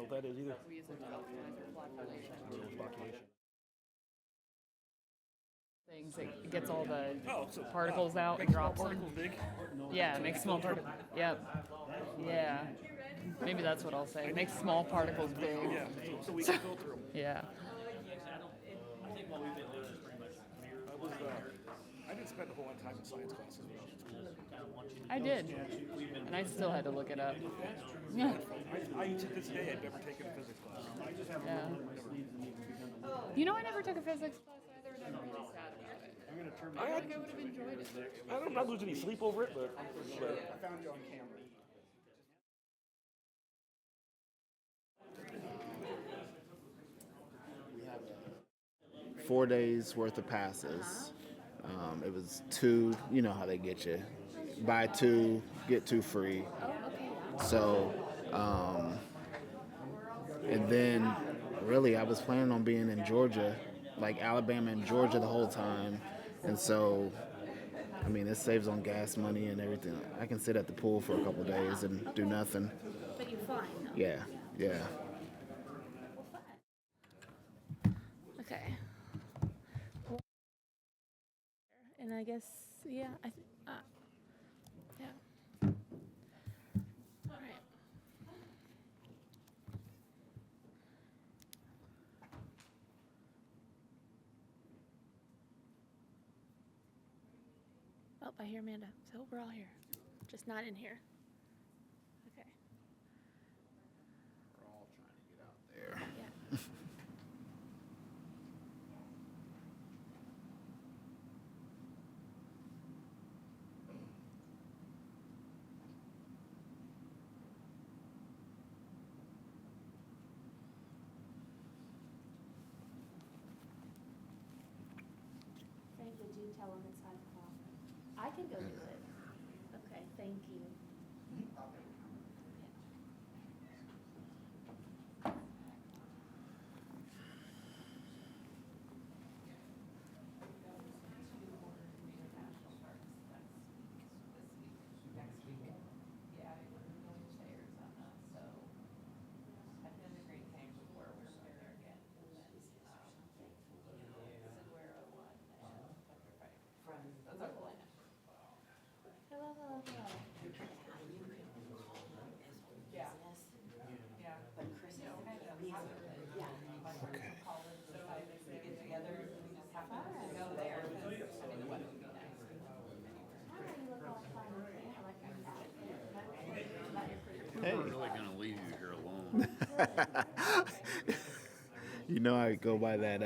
know what that is either. We use it to optimize our population. Things, it gets all the particles out and drops them. Particles big. Yeah, it makes small particles. Yep. Yeah. Maybe that's what I'll say. It makes small particles big. Yeah, so we can filter them. Yeah. I didn't spend a whole lot of time in science classes when I was in school. I did. And I still had to look it up. Yeah. I to this day, I've never taken a physics class. Yeah. You know, I never took a physics class either, and I'm really sad about it. I think I would have enjoyed it. I don't not lose any sleep over it, but I found you on camera. 4 days worth of passes. It was 2, you know how they get you. Buy 2, get 2 free. So, and then really I was planning on being in Georgia, like Alabama and Georgia the whole time. And so, I mean, it saves on gas money and everything. I can sit at the pool for a couple days and do nothing. But you're fine. Yeah, yeah. Okay. And I guess, yeah, yeah. All right. Oh, I hear Amanda. So we're all here, just not in here. Okay. We're all trying to get out there. Yeah. Frank, would you tell him it's 5 o'clock? I can go do it. Okay, thank you. Hello, hello, hello. Hey. I'm really going to leave you here alone. You know, I go by that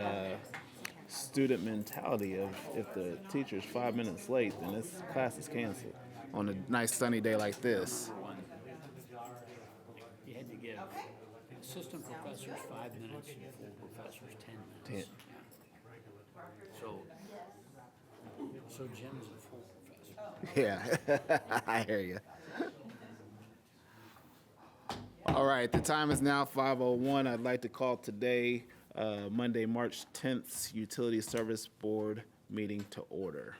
student mentality of if the teacher's 5 minutes late, then this class is canceled on a nice sunny day like this. You had to give assistant professors 5 minutes and full professors 10 minutes. So Jim's a full professor. Yeah, I hear you. All right, the time is now 5:01. I'd like to call today, Monday, March 10th, Utility Service Board meeting to order.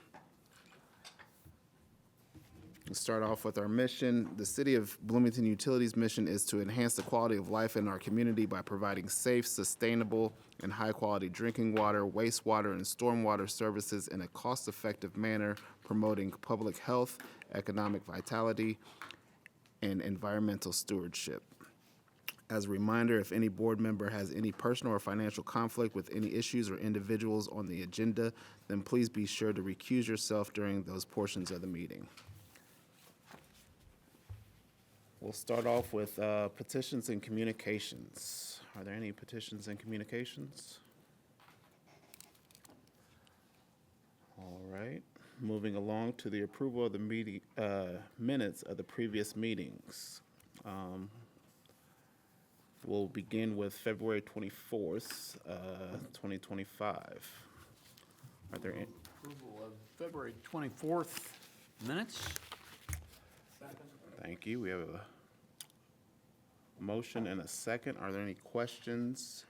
Let's start off with our mission. The City of Bloomington Utilities' mission is to enhance the quality of life in our community by providing safe, sustainable, and high-quality drinking water, wastewater, and stormwater services in a cost-effective manner, promoting public health, economic vitality, and environmental stewardship. As a reminder, if any board member has any personal or financial conflict with any issues or individuals on the agenda, then please be sure to recuse yourself during those portions of the meeting. We'll start off with petitions and communications. Are there any petitions and communications? All right. Moving along to the approval of the meeting minutes of the previous meetings. We'll begin with February 24th, 2025. Are there any? Approval of February 24th minutes. Thank you. We have a motion and a second. Are there any questions?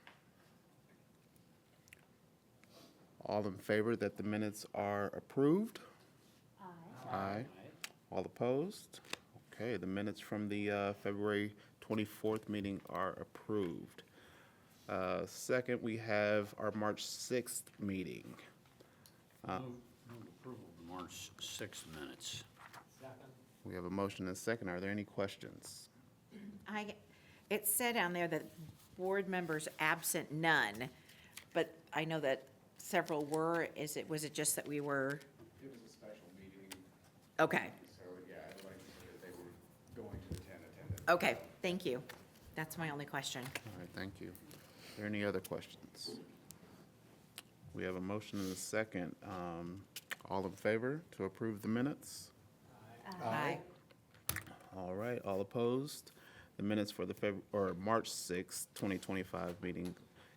All in favor that the minutes are approved? Aye. Aye. All opposed? Okay, the minutes from the February 24th meeting are approved. Second, we have our March 6th meeting. Move approval of the March 6th minutes. We have a motion and a second. Are there any questions? It said down there that board members absent, none, but I know that several were. Was it just that we were? It was a special meeting, Okay, so yeah, I'd like to say that they were going to attend. okay, thank you. That's my only question. All right, thank you. Are there any other questions? We have a motion and a second. All in favor to approve the minutes? Aye. All right, all opposed? The minutes for the March 6th, 2025 meeting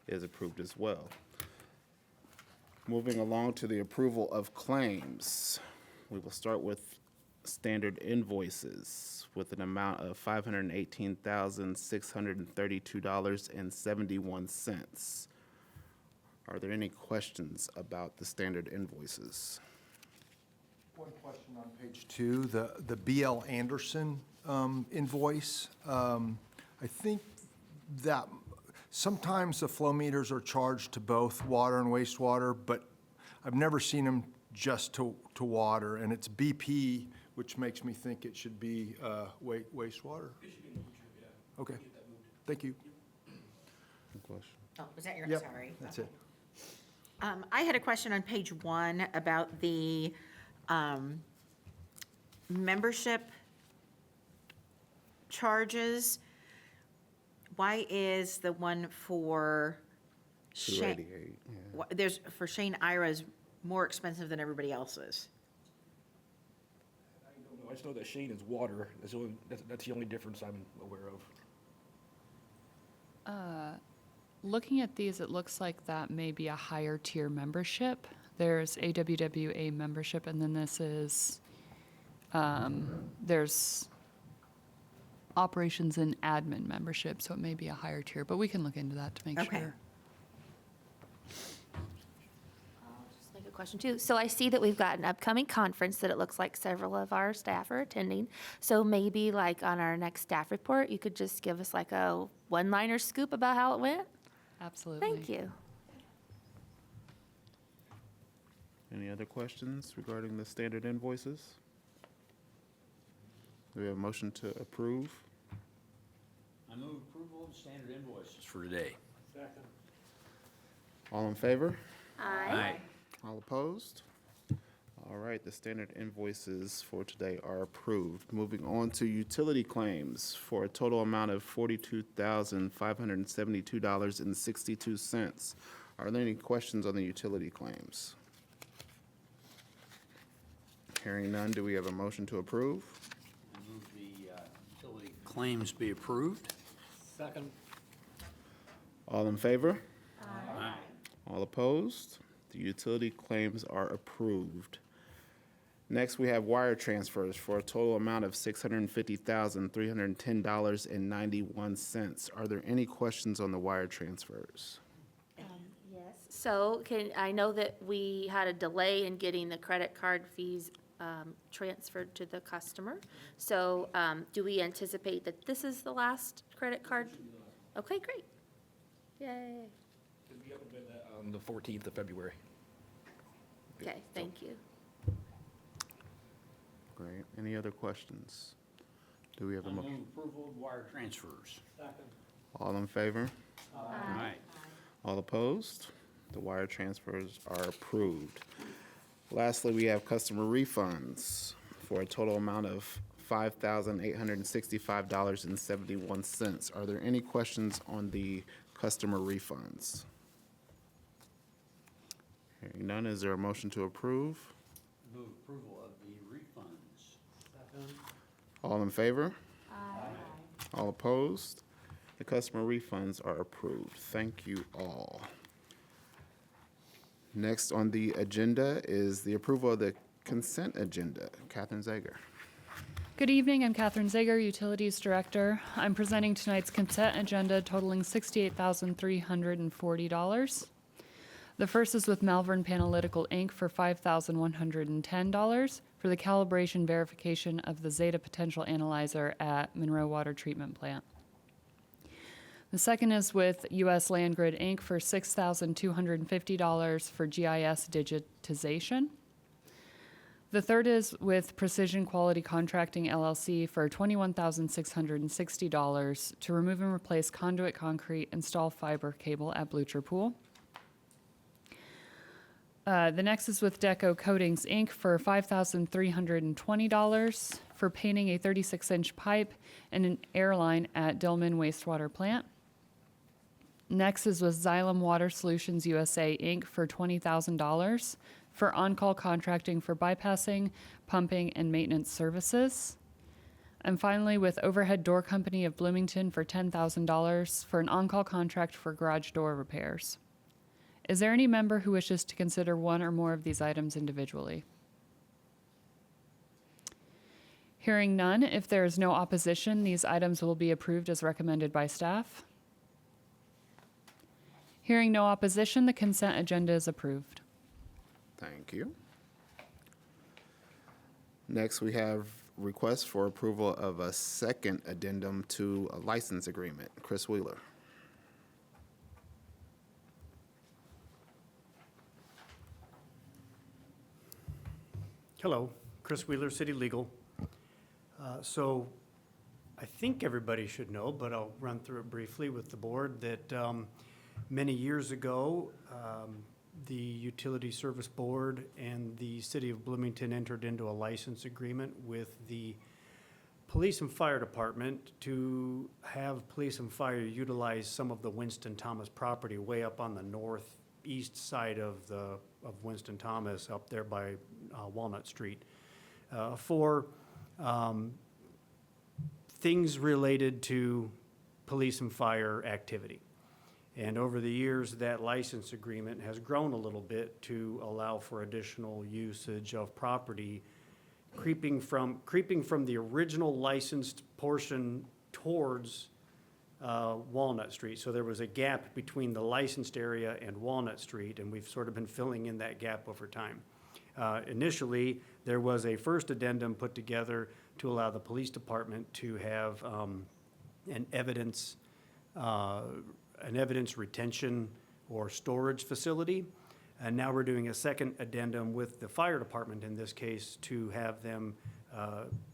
is approved as well. Moving along to the approval of claims. We will start with standard invoices with an amount of $518,632.71. Are there any questions about the standard invoices? One question on page 2, the BL Anderson invoice. I think that sometimes the flow meters are charged to both water and wastewater, but I've never seen them just to water, and it's BP, which makes me think it should be wastewater. It should be in the future, yeah. Okay, Get that moved. thank you. Good question. Oh, was that your, Yep, sorry. that's it. I had a question on page 1 about the membership charges. Why is the one for Shane, 288, yeah. there's, for Shane Ira's more expensive than everybody else's? I don't know, I just know that Shane is water, that's the only difference I'm aware of. Looking at these, it looks like that may be a higher tier membership. There's a WWA membership, and then this is, there's operations and admin membership, so it may be a higher tier, but we can look into that to make Okay. sure. I'll just make a question too. So I see that we've got an upcoming conference that it looks like several of our staff are attending. So maybe like on our next staff report, you could just give us like a one-liner scoop about how it went? Absolutely. Thank you. Any other questions regarding the standard invoices? Do we have a motion to approve? I move approval of standard invoices for today. All in favor? Aye. All opposed? All right, the standard invoices for today are approved. Moving on to utility claims for a total amount of $42,572.62. Are there any questions on the utility claims? Hearing none, do we have a motion to approve? I move the utility claims be approved. All in favor? Aye. All opposed? The utility claims are approved. Next, we have wire transfers for a total amount of $650,310.91. Are there any questions on the wire transfers? Yes. So I know that we had a delay in getting the credit card fees transferred to the customer. So do we anticipate that this is the last credit card? Okay, great. Yay. We haven't been that on the 14th of February. Okay, thank you. Great. Any other questions? Do we have I a move motion? approval of wire transfers. All in favor? Aye. All opposed? The wire transfers are approved. Lastly, we have customer refunds for a total amount of $5,865.71. Are there any questions on the customer refunds? Hearing none, is there a motion to approve? Move approval of the refunds. All in favor? All opposed? The customer refunds are approved. Thank you all. Next on the agenda is the approval of the consent agenda. Catherine Zager. Good evening, I'm Catherine Zager, Utilities Director. I'm presenting tonight's consent agenda totaling $68,340. The first is with Malvern Panalytical, Inc. for $5,110 for the calibration verification of the Zeta Potential Analyzer at Monroe Water Treatment Plant. The second is with U.S. Land Grid Inc. for $6,250 for GIS digitization. The third is with Precision Quality Contracting LLC for $21,660 to remove and replace conduit concrete, install fiber cable at Blucher Pool. The next is with Deco Coatings Inc. for $5,320 for painting a 36-inch pipe and an air line at Dillman Wastewater Plant. Next is with Xylem Water Solutions USA Inc. for $20,000 for on-call contracting for bypassing, pumping, and maintenance services. And finally, with Overhead Door Company of Bloomington for $10,000 for an on-call contract for garage door repairs. Is there any member who wishes to consider one or more of these items individually? Hearing none, if there is no opposition, these items will be approved as recommended by staff. Hearing no opposition, the consent agenda is approved. Thank you. Next, we have request for approval of a second addendum to a license agreement. Chris Wheeler. Hello, Chris Wheeler, City Legal. So I think everybody should know, but I'll run through it briefly with the board, that many years ago, the Utility Service Board and the City of Bloomington entered into a license agreement with the Police and Fire Department to have police and fire utilize some of the Winston Thomas property way up on the northeast side of Winston Thomas, up there by Walnut Street, for things related to police and fire activity. And over the years, that license agreement has grown a little bit to allow for additional usage of property, creeping from the original licensed portion towards Walnut Street. So there was a gap between the licensed area and Walnut Street, and we've sort of been filling in that gap over time. Initially, there was a first addendum put together to allow the police department to have an evidence retention or storage facility. And now we're doing a second addendum with the fire department in this case to have them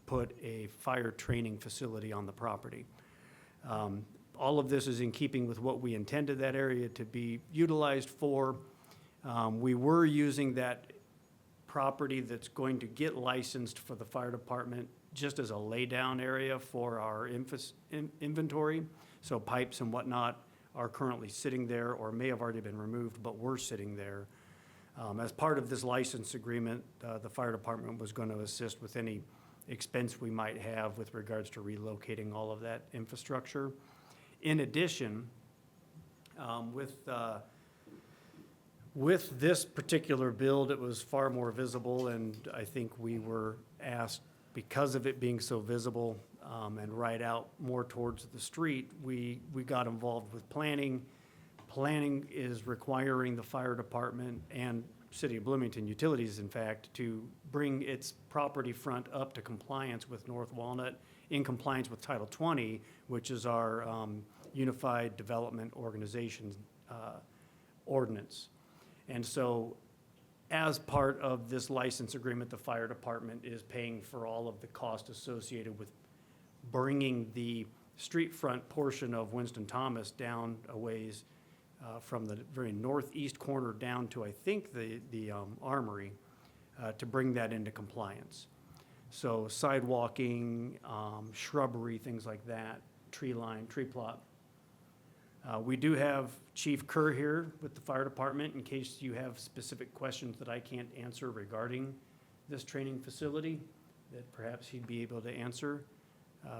put a fire training facility on the property. All of this is in keeping with what we intended that area to be utilized for. We were using that property that's going to get licensed for the fire department just as a laydown area for our inventory. So pipes and whatnot are currently sitting there or may have already been removed, but were sitting there. As part of this license agreement, the fire department was going to assist with any expense we might have with regards to relocating all of that infrastructure. In addition, with this particular build, it was far more visible, and I think we were asked, because of it being so visible and right out more towards the street, we got involved with planning. Planning is requiring the fire department and City of Bloomington Utilities, in fact, to bring its property front up to compliance with North Walnut, in compliance with Title 20, which is our Unified Development Organization ordinance. And so as part of this license agreement, the fire department is paying for all of the cost associated with bringing the street front portion of Winston Thomas down a ways from the very northeast corner down to, I think, the Armory, to bring that into compliance. So sidewalking, shrubbery, things like that, tree line, tree plot. We do have Chief Kerr here with the fire department in case you have specific questions that I can't answer regarding this training facility that perhaps he'd be able to answer.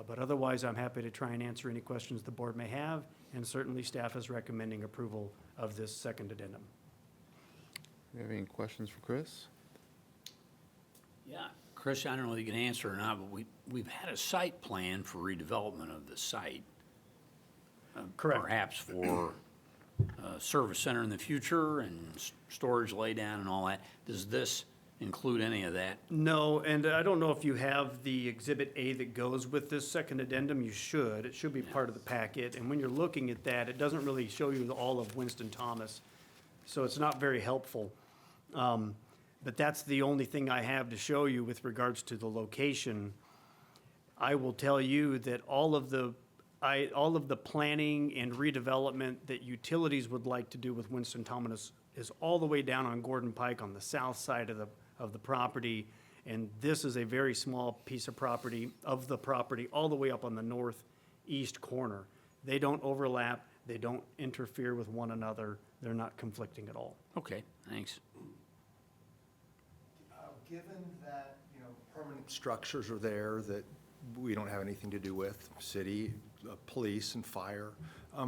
But otherwise, I'm happy to try and answer any questions the board may have, and certainly staff is recommending approval of this second addendum. Do you have any questions for Chris? Yeah, Chris, I don't know if you can answer or not, but we've had a site plan for redevelopment of the site. Correct. Perhaps for a service center in the future and storage laydown and all that. Does this include any of that? No, and I don't know if you have the Exhibit A that goes with this second addendum. You should. It should be part of the packet. And when you're looking at that, it doesn't really show you all of Winston Thomas, so it's not very helpful. But that's the only thing I have to show you with regards to the location. I will tell you that all of the planning and redevelopment that utilities would like to do with Winston Thomas is all the way down on Gordon Pike on the south side of the property. And this is a very small piece of property, all the way up on the northeast corner. They don't overlap, they don't interfere with one another, they're not conflicting at all. Okay, thanks. Given that, permanent structures are there that we don't have anything to do with, city, police, and fire,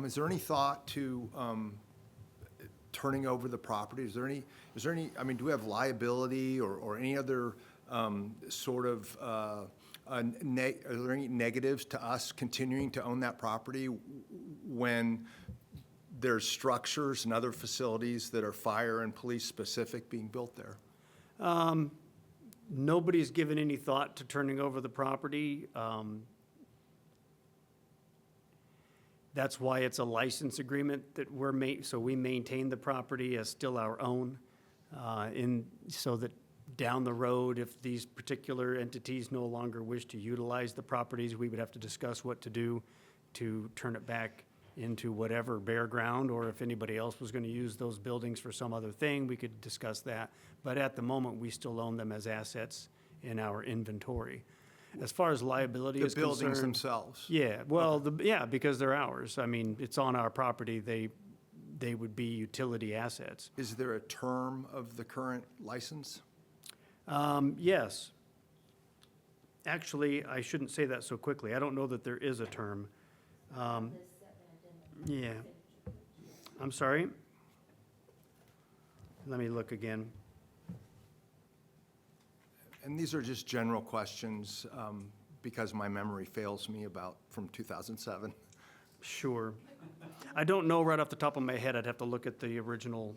is there any thought to turning over the property? Is there any, do we have liability or any other sort of, are there any negatives to us continuing to own that property when there's structures and other facilities that are fire and police specific being built there? Nobody's given any thought to turning over the property. That's why it's a license agreement that so we maintain the property as still our own, so that down the road, if these particular entities no longer wish to utilize the properties, we would have to discuss what to do to turn it back into whatever bare ground, or if anybody else was going to use those buildings for some other thing, we could discuss that. But at the moment, we still own them as assets in our inventory. As far as liability is The concerned. buildings themselves? Yeah, well, because they're ours. I mean, it's on our property. They would be utility assets. Is there a term of the current license? Yes. Actually, I shouldn't say that so quickly. I don't know that there is a term. Yeah. I'm sorry? Let me look again. And these are just general questions because my memory fails me from 2007. Sure. I don't know right off the top of my head. I'd have to look at the original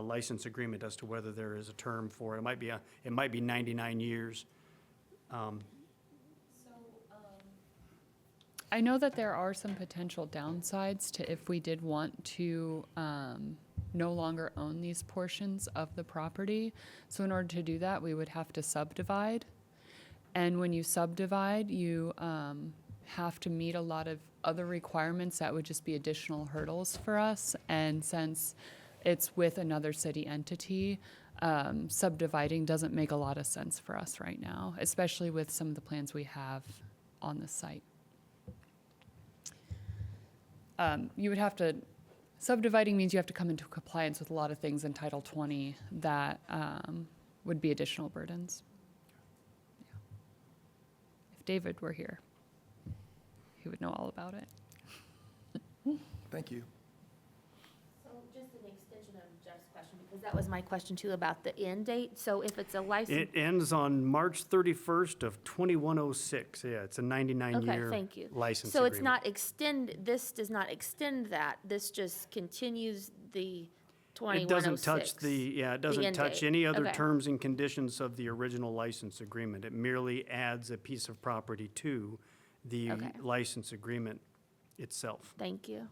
license agreement as to whether there is a term for it. It might be 99 years. I know that there are some potential downsides to if we did want to no longer own these portions of the property. So in order to do that, we would have to subdivide. And when you subdivide, you have to meet a lot of other requirements that would just be additional hurdles for us. And since it's with another city entity, subdividing doesn't make a lot of sense for us right now, especially with some of the plans we have on the site. You would have to, subdividing means you have to come into compliance with a lot of things in Title 20 that would be additional burdens. Yeah. If David were here, he would know all about it. Thank you. So just an extension of Jeff's question, because that was my question too about the end date. So if it's a license. It ends on March 31st of 2106. Yeah, it's a 99-year Okay, thank you. license So it's agreement. not this does not extend that. This just continues the It 2106. doesn't touch it doesn't end touch date. any other Okay. terms and conditions of the original license agreement. It merely adds a piece of property to the Okay. license agreement itself. Thank you.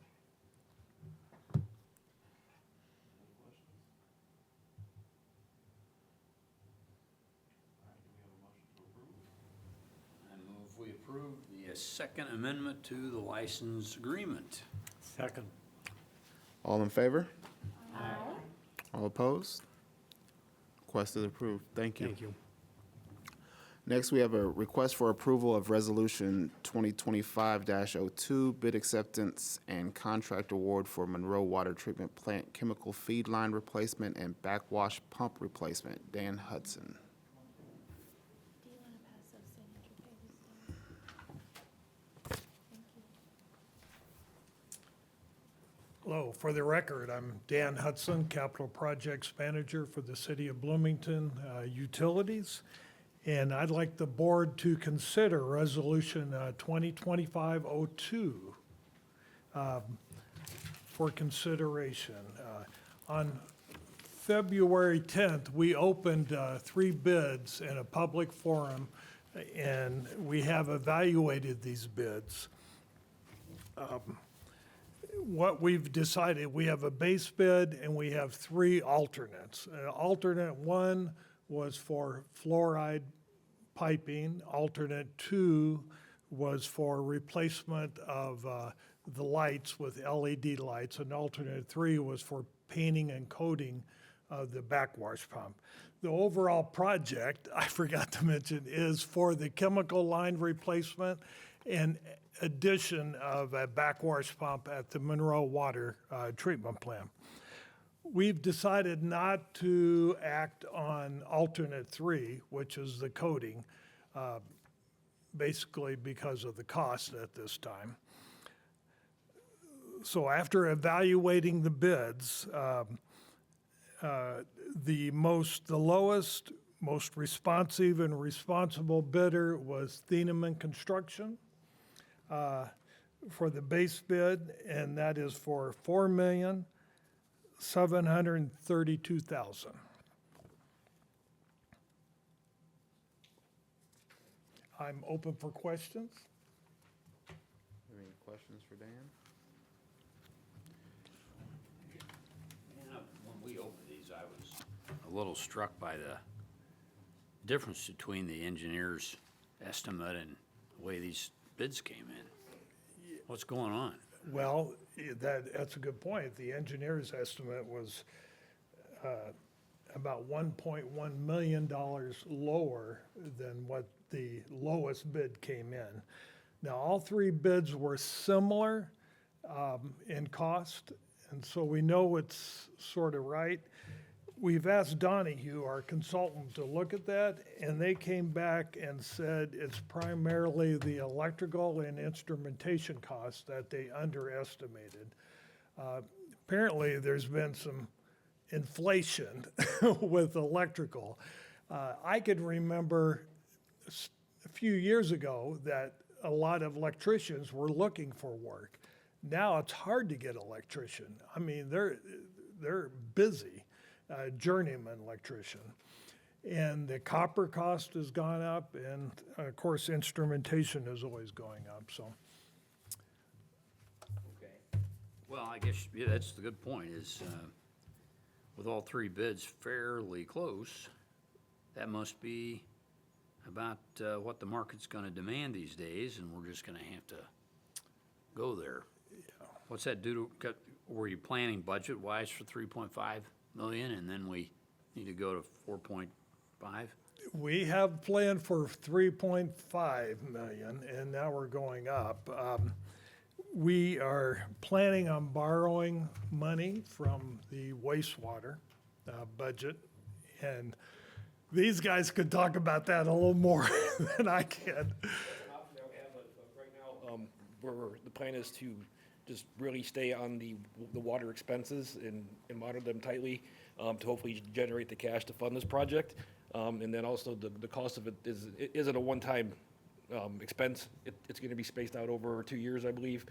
I move we approve the second amendment to the license agreement. Second. All in favor? Aye. All opposed? Request is approved. Thank you. Thank you. Next, we have a request for approval of Resolution 2025-02, bid acceptance and contract award for Monroe Water Treatment Plant chemical feed line replacement and backwash pump replacement. Dan Hudson. Do you want to pass those signature pages down? Hello, for the record, I'm Dan Hudson, Capital Projects Manager for the City of Bloomington Utilities, and I'd like the board to consider Resolution 2025-02 for consideration. On February 10th, we opened 3 bids in a public forum, and we have evaluated these bids. What we've decided, we have a base bid and we have 3 alternates. Alternate 1 was for fluoride piping. Alternate 2 was for replacement of the lights with LED lights. And alternate 3 was for painting and coating of the backwash pump. The overall project, I forgot to mention, is for the chemical line replacement and addition of a backwash pump at the Monroe Water Treatment Plant. We've decided not to act on alternate 3, which is the coating, basically because of the cost at this time. So after evaluating the bids, the lowest, most responsive and responsible bidder was Thieneman Construction for the base bid, and that is for $4,732,000. I'm open for questions. Any questions for Dan? When we opened these, I was a little struck by the difference between the engineer's estimate and the way these bids came in. What's going on? Well, that's a good point. The engineer's estimate was about $1.1 million lower than what the lowest bid came in. Now, all 3 bids were similar in cost, and so we know it's sort of right. We've asked Donahue, our consultant, to look at that, and they came back and said it's primarily the electrical and instrumentation costs that they underestimated. Apparently, there's been some inflation with electrical. I could remember a few years ago that a lot of electricians were looking for work. Now it's hard to get an electrician. I mean, they're busy, journeyman electrician. And the copper cost has gone up, and of course, instrumentation is always going up, so. Okay. Well, I guess, yeah, that's the good point, is with all 3 bids fairly close, that must be about what the market's gonna demand these days, and we're just gonna have to go there. What's that do to, were you planning budget-wise for 3.5 million, and then we need to go to 4.5? We have planned for 3.5 million, and now we're going up. We are planning on borrowing money from the wastewater budget, and these guys could talk about that a little more than I can. That's an option that we have, but right now, the plan is to just really stay on the water expenses and monitor them tightly, to hopefully generate the cash to fund this project. And then also the cost of it isn't a one-time expense. It's gonna be spaced out over 2 years, I believe.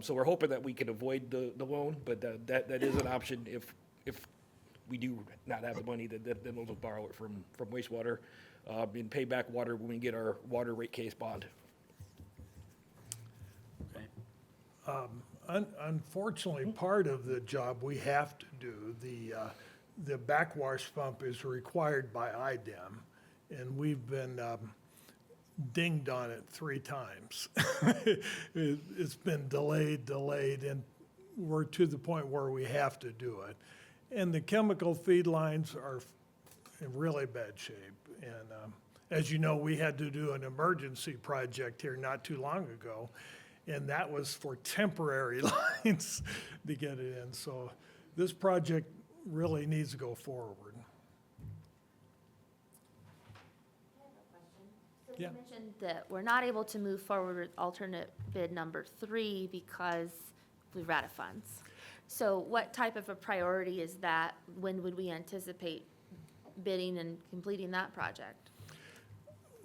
So we're hoping that we can avoid the loan, but that is an option if we do not have the money, then we'll just borrow it from wastewater, and pay back water when we get our water rate case bond. Okay. Unfortunately, part of the job we have to do, the backwash pump is required by IDEM, and we've been dinged on it 3 times. It's been delayed, and we're to the point where we have to do it. And the chemical feed lines are in really bad shape. And as you know, we had to do an emergency project here not too long ago, and that was for temporary lines to get it in. So this project really needs to go forward. So Yeah. you mentioned that we're not able to move forward with alternate bid number 3 because we've out of funds. So what type of a priority is that? When would we anticipate bidding and completing that project?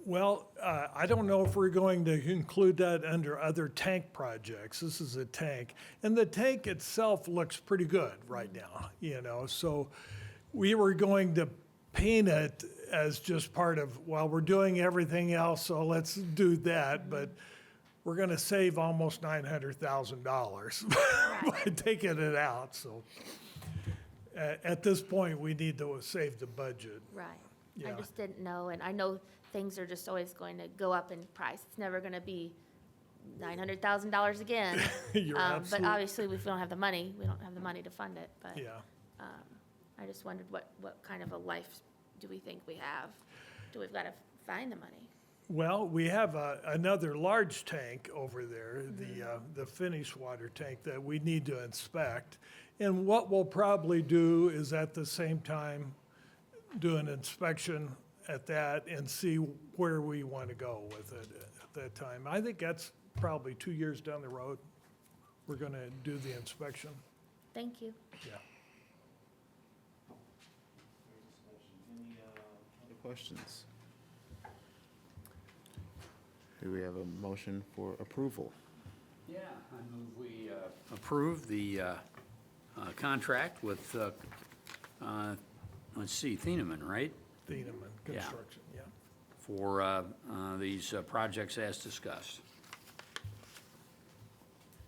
Well, I don't know if we're going to include that under other tank projects. This is a tank. And the tank itself looks pretty good right now, so we were going to paint it as just part of, well, we're doing everything else, so let's do that, but we're gonna save almost $900,000 by taking it out, so. At this point, we need to save the budget. Right. I Yeah. just didn't know, and I know things are just always going to go up in price. It's never gonna be $900,000 again. You're But absolute- obviously, if we don't have the money, we don't have the money to fund it, but. Yeah. I just wondered what kind of a life do we think we have? Do we've got to find the money? Well, we have another large tank over there, the finished water tank that we need to inspect. And what we'll probably do is at the same time, do an inspection at that and see where we want to go with it at that time. I think that's probably 2 years down the road. We're going to do the inspection. Thank you. Yeah. Other questions? Do we have a motion for approval? Yeah, I move we approve the contract with, let's see, Thieneman, right? Thieneman Yeah. Construction, yeah. For these projects as discussed.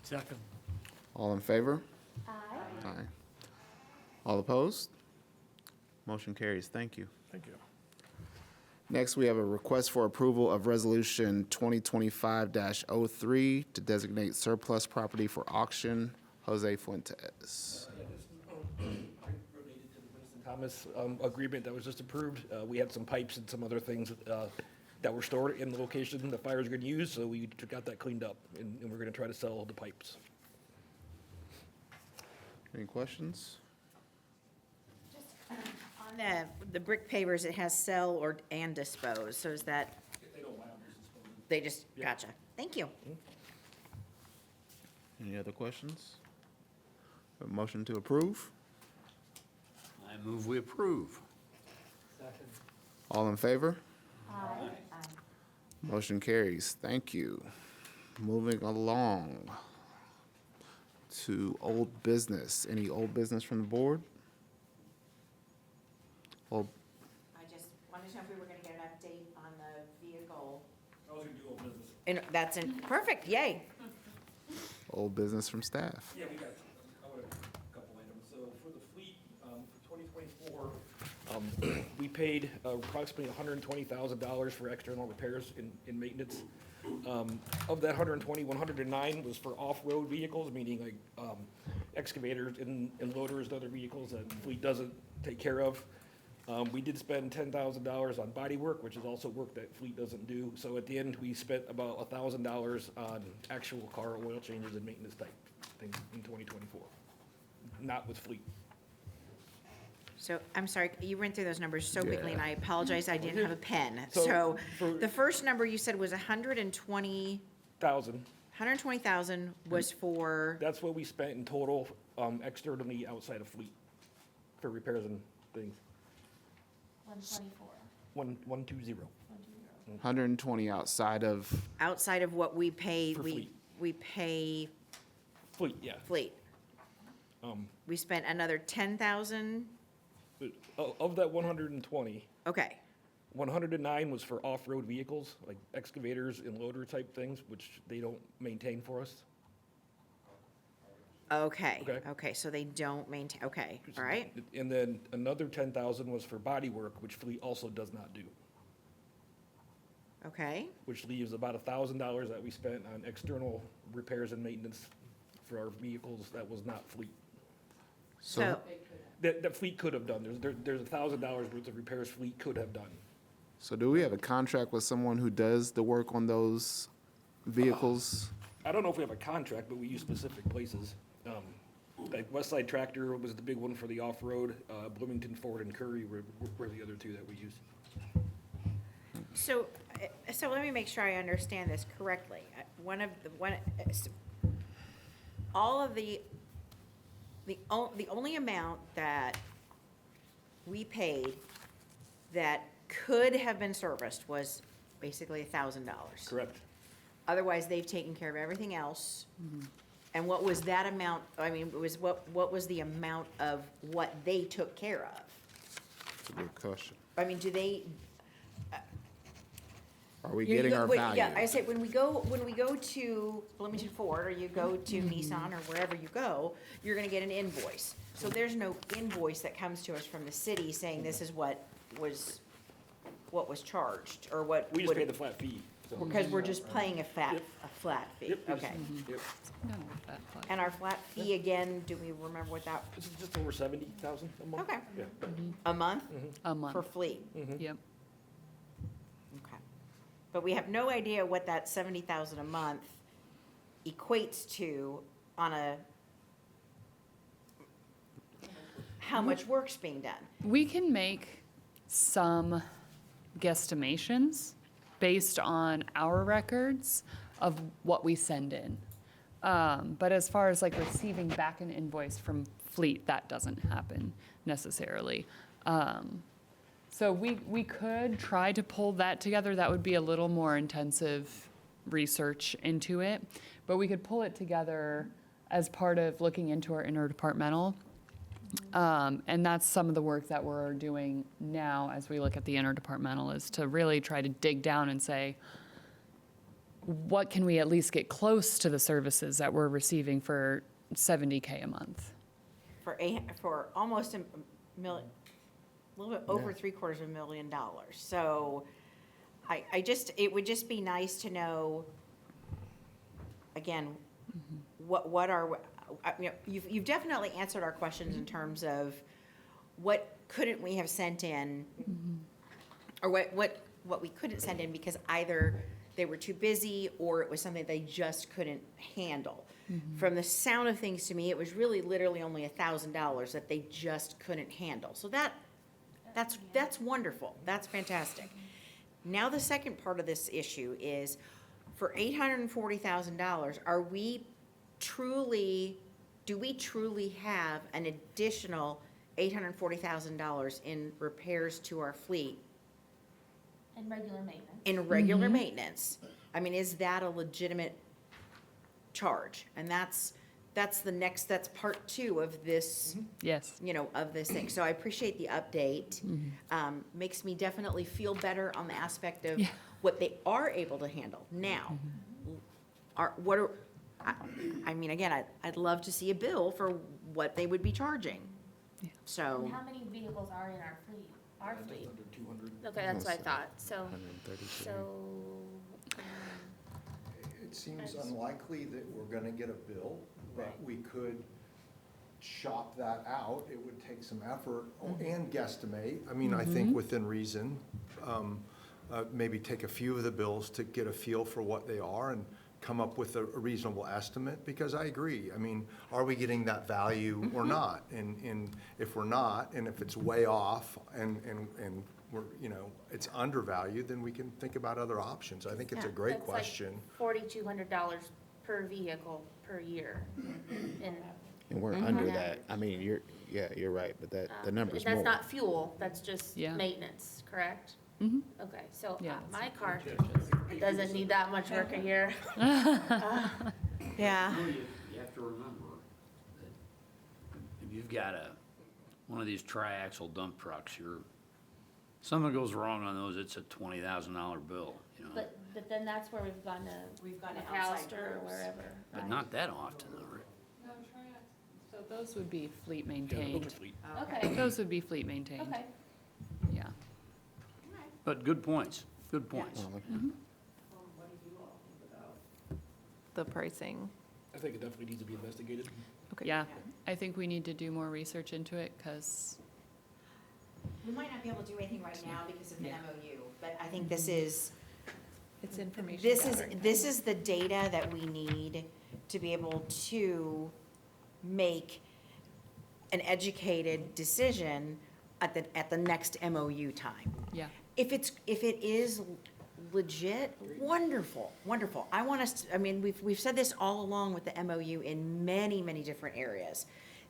Second. All in favor? Aye. All opposed? Motion carries. Thank you. Thank you. Next, we have a request for approval of Resolution 2025-03 to designate surplus property for auction. Jose Fuentes. Related to the Winston Thomas agreement that was just approved. We had some pipes and some other things that were stored in the location the fires are going to use, so we got that cleaned up, and we're going to try to sell the pipes. Any questions? On the brick pavers, it has sell or, and dispose, so is that, They don't mind, just dispose of it. they just, gotcha. Thank you. Any other questions? A motion to approve? I move we approve. All in favor? Aye. Motion carries. Thank you. Moving along to old business. Any old business from the board? Old, I just wanted to know if we were gonna get an update on the vehicle. I was going to do old business. And that's in, perfect, yay. old business from staff. Yeah, we got, I would have a couple items. So for the fleet, for 2024, we paid approximately $120,000 for external repairs and maintenance. Of that 120, 109 was for off-road vehicles, meaning like excavators and loaders and other vehicles that fleet doesn't take care of. We did spend $10,000 on body work, which is also work that fleet doesn't do. So at the end, we spent about $1,000 on actual car oil changes and maintenance type things in 2024, not with fleet. So, I'm sorry, you ran through those numbers so quickly, and Yeah. I apologize, I didn't have a pen. So, So, for- the first number you said was 120,000 was for, That's what we spent in total, externally outside of fleet for repairs and things. 124. 120. 120 outside of, outside of what we pay, For fleet. we pay Fleet, yeah. fleet. We spent another 10,000, But of that 120, okay, 109 was for off-road vehicles, like excavators and loader type things, which they don't maintain for us. okay, Okay. okay, so they don't maintain, okay, all right, And then another 10,000 was for body work, which fleet also does not do, okay, which leaves about $1,000 that we spent on external repairs and maintenance for our vehicles that was not fleet. so, That fleet could have done. There's $1,000 worth of repairs fleet could have done. so do we have a contract with someone who does the work on those vehicles? I don't know if we have a contract, but we use specific places. Like West Side Tractor was the big one for the off-road. Bloomington, Ford, and Curry were the other two that we used. so let me make sure I understand this correctly. All of the only amount that we paid that could have been serviced was basically $1,000. Correct. Otherwise, they've taken care of everything else. And what was that amount, I mean, it was what was the amount of what they took care of? That's a good question. I mean, do they? Are we you getting go- our wait, value? Yeah, I say, when we go to Bloomington Ford, or you go to Nissan, or wherever you go, you're gonna get an invoice. So there's no invoice that comes to us from the city saying this is what was charged, or what. We just would pay it- the flat fee, so. Because we're just paying a flat fee, Yep, we just- okay. Yep. No, that part. And our flat fee, again, do we remember what that, This is just over 70,000 a month. Okay. Yeah. a month A for month. fleet? Yep. Okay. But we have no idea what that 70,000 a month equates to on how much work's being done. We can make some guesstimations based on our records of what we send in. But as far as like receiving back an invoice from fleet, that doesn't happen necessarily. So we could try to pull that together. That would be a little more intensive research into it. But we could pull it together as part of looking into our interdepartmental. And that's some of the work that we're doing now as we look at the interdepartmental, is to really try to dig down and say, what can we at least get close to the services that we're receiving for $70K a month? For almost a million, a little bit over $750,000. So it would just be nice to know, again, what are, you've definitely answered our questions in terms of what couldn't we have sent in, or what we couldn't send in because either they were too busy or it was something they just couldn't handle. From the sound of things to me, it was really literally only $1,000 that they just couldn't handle. So that's wonderful. That's fantastic. Now, the second part of this issue is, for $840,000, do we truly have an additional $840,000 in repairs to our fleet And regular maintenance. in regular maintenance? I mean, is that a legitimate charge? And that's part two of this, Yes. of this thing. So I appreciate the update. Makes me definitely feel better on the aspect of what they are able to handle. Now, I mean, again, I'd love to see a bill for what they would be charging. So, And how many vehicles are in our fleet? Our fleet? Under 200. Okay, that's what I thought, so, It seems unlikely that we're gonna get a bill, but we could shop that out. It would take some effort and guesstimate. I mean, I think within reason, maybe take a few of the bills to get a feel for what they are and come up with a reasonable estimate, because I agree. I mean, are we getting that value or not? And if we're not, and if it's way off and we're, it's undervalued, then we can think about other options. I think it's a Yeah, great that's like question. $4,200 per vehicle per year. And And we're under that. I mean, you're right, but the number's more. that's not fuel, that's just Yeah. maintenance, correct? Mhm. Okay, so Yeah. My car doesn't need that much work a year. yeah. You have to remember that if you've got one of these tri-axle dump trucks, something goes wrong on those, it's a $20,000 bill, But then that's where we've gone to outside McAllister or groups. wherever. But right? not that often, though, right? So those would be fleet Yeah, maintained. over fleet. Okay, Those would be fleet maintained. okay. Yeah. But good points, good points. The pricing. I think it definitely needs to be investigated. Okay. Yeah, I think we need to do more research into it, because, We might not be able to do anything right now because of the Yeah. MOU, but I think this is, It's information this gathering. is the data that we need to be able to make an educated decision at the next MOU time. yeah. If it is legit, wonderful, wonderful. I want us to, I mean, we've said this all along with the MOU in many, many different areas.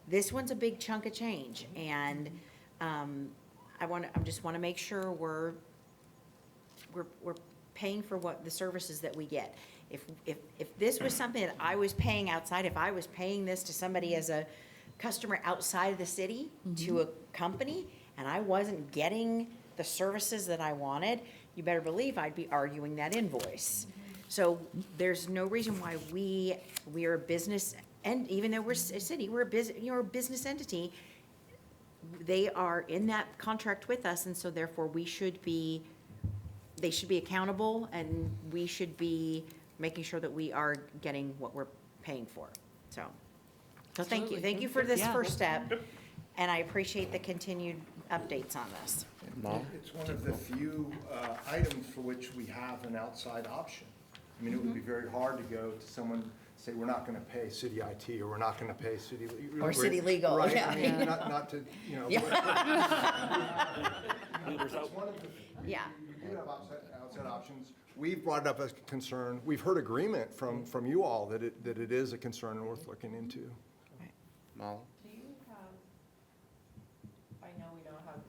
This one's a big chunk of change, and, I just wanna make sure we're paying for what the services that we get. If this was something that I was paying outside, if I was paying this to somebody as a customer outside of the city, to a company, and I wasn't getting the services that I wanted, you better believe I'd be arguing that invoice. So there's no reason why we are a business, and even though we're a city, we're a business entity. They are in that contract with us, and so therefore they should be accountable, and we should be making sure that we are getting what we're paying for. So thank you. Thank you for this Yeah. first step, and I appreciate the continued updates on this. Mom? It's one of the few items for which we have an outside option. I mean, it would be very hard to go to someone, say, we're not going to pay city IT, or we're not going to pay city. Or city legal, Right, yeah. I mean, not to, you know. Yeah. It's one of the, Yeah. we do have outside options. We've brought it up as a concern. We've heard agreement from you all that it is a concern and worth looking into. Mom? Do you have, I know we don't have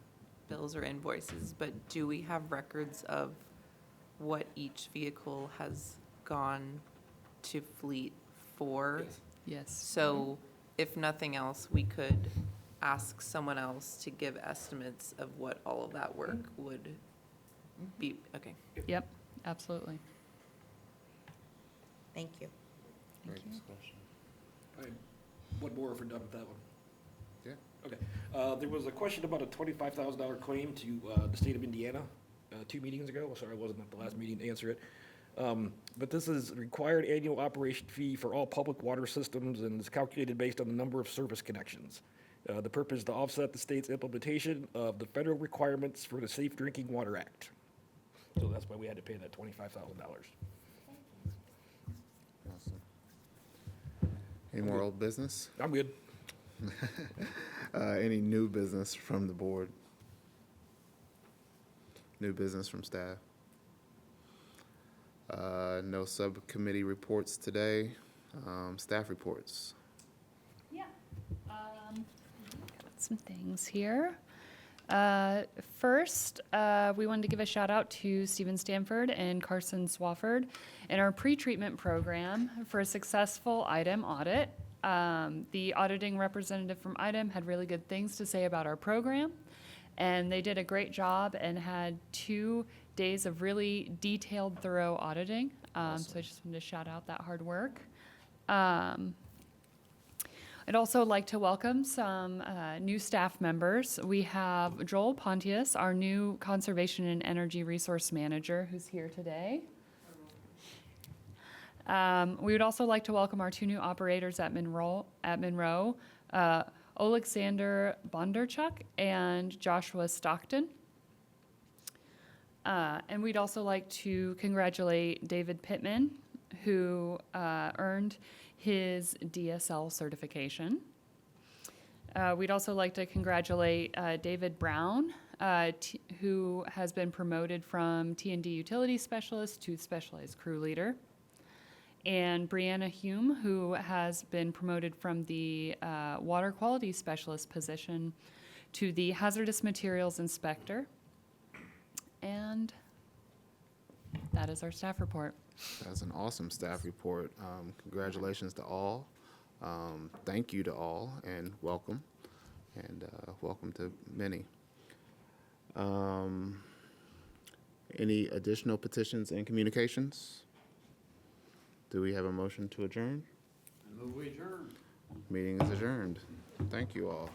bills or invoices, but do we have records of what each vehicle has gone to fleet for? Yes. So if nothing else, we could ask someone else to give estimates of what all of that work would be, okay. Yep, absolutely. Thank you. Great discussion. One more if we're done with that one. Yeah. Okay. There was a question about a $25,000 claim to the state of Indiana 2 meetings ago. Sorry, I wasn't at the last meeting to answer it. But this is a required annual operation fee for all public water systems and is calculated based on the number of service connections. The purpose is to offset the state's implementation of the federal requirements for the Safe Drinking Water Act. So that's why we had to pay that $25,000. Awesome. Any more old business? I'm good. Any new business from the board? New business from staff? No subcommittee reports today. Staff reports. Yeah. Got some things here. First, we wanted to give a shout out to Stephen Stanford and Carson Swafford in our pre-treatment program for a successful IDEM audit. The auditing representative from IDEM had really good things to say about our program, and they did a great job and had 2 days of really detailed, thorough auditing. So I just wanted to shout out that hard work. I'd also like to welcome some new staff members. We have Joel Pontius, our new Conservation and Energy Resource Manager, who's here today. We would also like to welcome our 2 new operators at Monroe, Alexander Bondarchuk and Joshua Stockton. And we'd also like to congratulate David Pittman, who earned his DSL certification. We'd also like to congratulate David Brown, who has been promoted from T&D Utility Specialist to Specialized Crew Leader. And Brianna Hume, who has been promoted from the Water Quality Specialist position to the Hazardous Materials Inspector. And that is our staff report. That's an awesome staff report. Congratulations to all. Thank you to all, and welcome. And welcome to many. Any additional petitions and communications? Do we have a motion to adjourn? Move we adjourn. Meeting is adjourned. Thank you all.